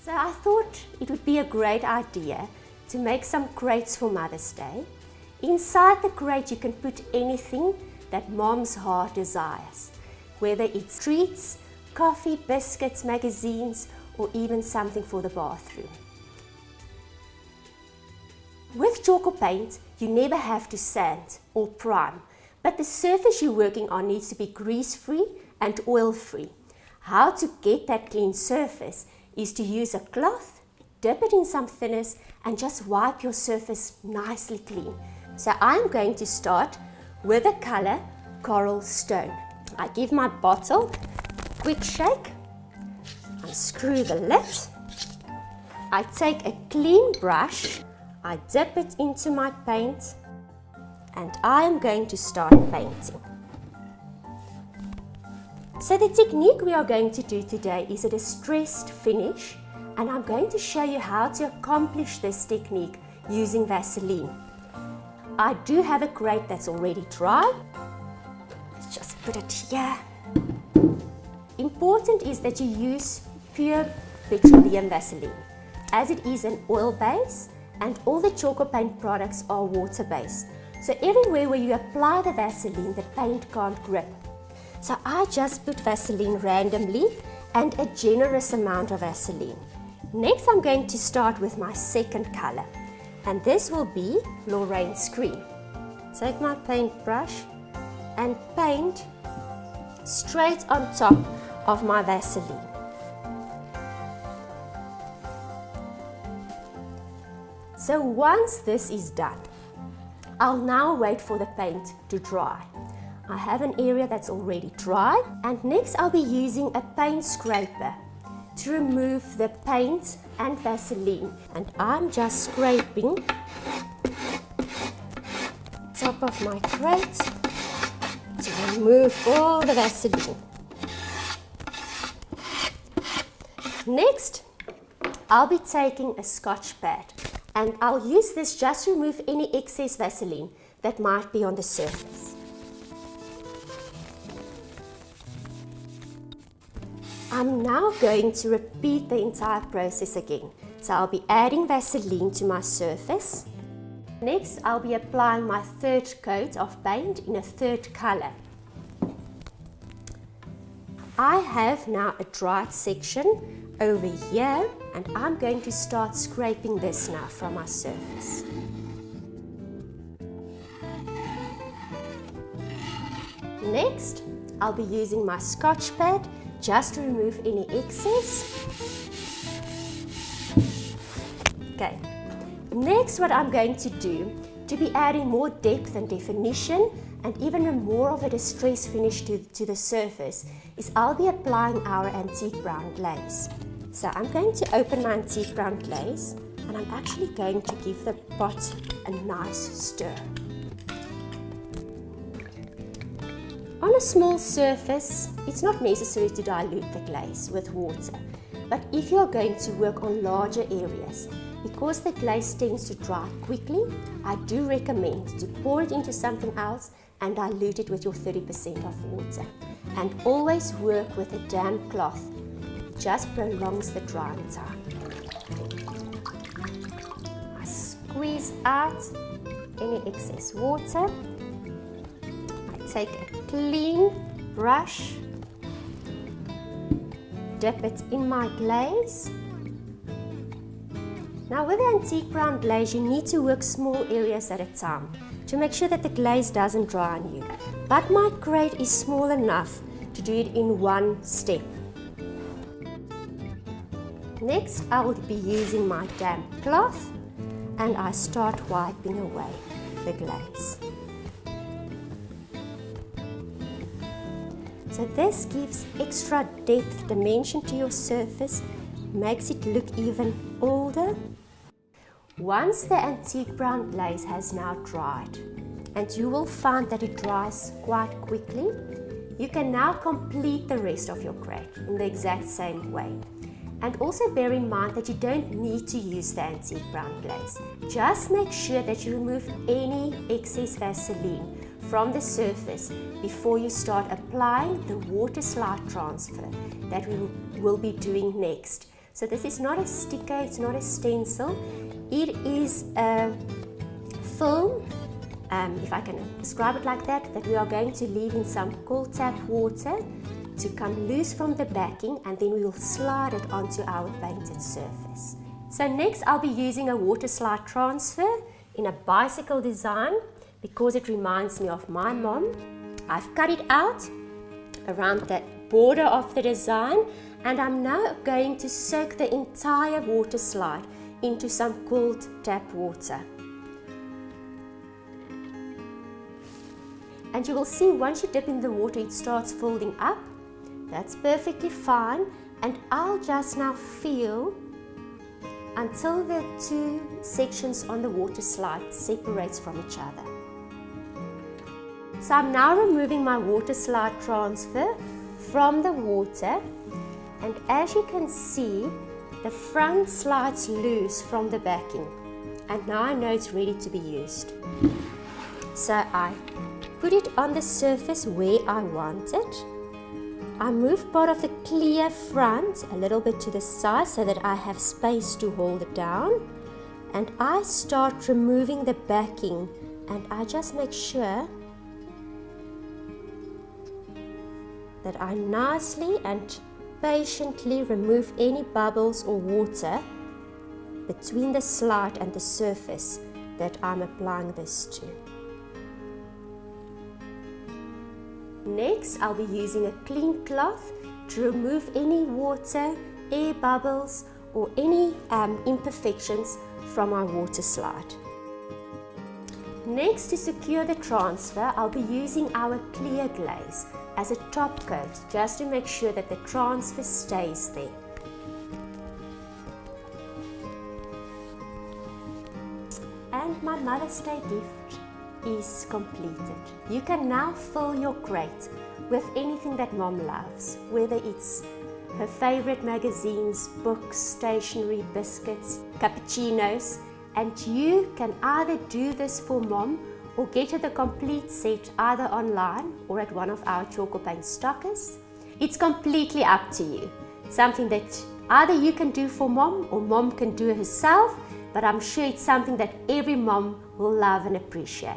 So I thought it would be a great idea to make some crates for Mother's Day. Inside the crate you can put anything that Mom's heart desires, whether it's treats, coffee, biscuits, magazines, or even something for the bathroom. With Tjhoko Paint, you never have to sand or prime, but the surface you're working on needs to be grease-free and oil-free. How to get that clean surface is to use a cloth, dip it in some thinners, and just wipe your surface nicely clean. So I'm going to start with the color Coral Stone. I give my bottle a quick shake, unscrew the lid, I take a clean brush, I dip it into my paint, and I am going to start painting. So the technique we are going to do today is a distressed finish, and I'm going to show you how to accomplish this technique using Vaseline. I do have a crate that's already dry. Let's just put it here. Important is that you use pure petroleum Vaseline, as it is an oil base and all the Tjhoko Paint products are water based. So everywhere where you apply the Vaseline, the paint can't grip. So I just put Vaseline randomly and a generous amount of Vaseline. Next I'm going to start with my second color, and this will be Lorraine's Cream. Take my paintbrush and paint straight on top of my Vaseline. So once this is done, I'll now wait for the paint to dry. I have an area that's already dry, and next I'll be using a paint scraper to remove the paint and Vaseline, and I'm just scraping top of my crate to remove all the Vaseline. Next I'll be taking a Scotch pad, and I'll use this just to remove any excess Vaseline that might be on the surface. I'm now going to repeat the entire process again. So I'll be adding Vaseline to my surface. Next, I'll be applying my third coat of paint in a third color. I have now a dried section over here, and I'm going to start scraping this now from my surface. Next, I'll be using my Scotch pad just to remove any excess. Okay, next what I'm going to do to be adding more depth and definition and even more of a distressed finish to the surface is I'll be applying our antique brown glaze. So I'm going to open my antique brown glaze, and I'm actually going to give the pot a nice stir. On a small surface, it's not necessary to dilute the glaze with water, but if you're going to work on larger areas, because the glaze tends to dry quickly, I do recommend to pour it into something else and dilute it with your 30% of water. And always work with a damp cloth. It just prolongs the drying time. I squeeze out any excess water. I take a clean brush, dip it in my glaze. Now with the antique brown glaze, you need to work small areas at a time to make sure that the glaze doesn't dry on you. But my crate is small enough to do it in one step. Next, I will be using my damp cloth, and I start wiping away the glaze. So this gives extra depth, dimension to your surface, makes it look even older. Once the antique brown glaze has now dried, and you will find that it dries quite quickly, you can now complete the rest of your crate in the exact same way. And also bear in mind that you don't need to use the antique brown glaze. Just make sure that you remove any excess Vaseline from the surface before you start applying the Waterslide transfer that we will be doing next. So this is not a sticker, it's not a stencil. It is a film, if I can describe it like that, that we are going to leave in some cold tap water to come loose from the backing, and then we will slide it onto our painted surface. So next I'll be using a Waterslide transfer in a bicycle design because it reminds me of my mom. I've cut it out around the border of the design, and I'm now going to soak the entire Waterslide into some cold tap water. And you will see once you dip in the water it starts folding up. That's perfectly fine, and I'll just now feel until the two sections on the Waterslide separates from each other. So I'm now removing my Waterslide transfer from the water, and as you can see, the front slides loose from the backing, and now I know it's ready to be used. So I put it on the surface where I want it. I move part of the clear front a little bit to the side so that I have space to hold it down, and I start removing the backing, and I just make sure that I nicely and patiently remove any bubbles or water between the slide and the surface that I'm applying this to. Next, I'll be using a clean cloth to remove any water, air bubbles or any imperfections from our Waterslide. Next, to secure the transfer, I'll be using our clear glaze as a top coat just to make sure that the transfer stays there. And my Mother's Day gift is completed. You can now fill your crate with anything that Mom loves, whether it's her favorite magazines, books, stationery, biscuits, cappuccinos, and you can either do this for Mom or get her the complete set either online or at one of our Tjhoko Paint stockers. It's completely up to you. Something that either you can do for Mom or Mom can do herself, but I'm sure it's something that every mom will love and appreciate.